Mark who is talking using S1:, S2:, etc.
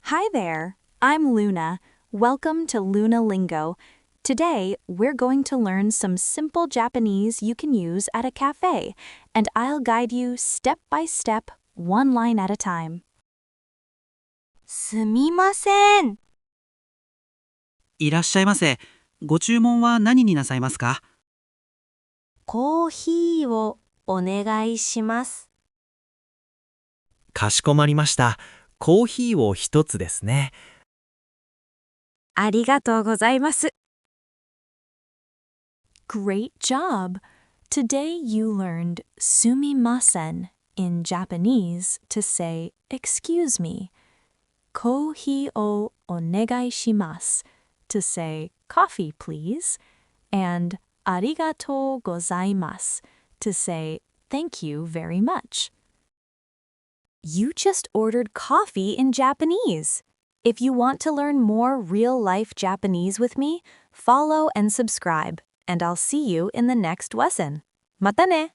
S1: Hi there, I'm Luna. Welcome to Luna Lingo. Today, we're going to learn some simple Japanese you can use at a cafe, and I'll guide you step by step, one line at a time.
S2: すみません。
S3: いらっしゃいませ。ご注文は何になさいますか？
S2: コーヒーをお願いします。
S4: かしこまりました。コーヒーを一つですね。
S2: ありがとうございます。
S1: Great job! Today you learned sumimasen in Japanese to say excuse me, kohi o onegai shimasu to say coffee please, and arigatou gozaimasu to say thank you very much. You just ordered coffee in Japanese. If you want to learn more real-life Japanese with me, follow and subscribe, and I'll see you in the next lesson. またね!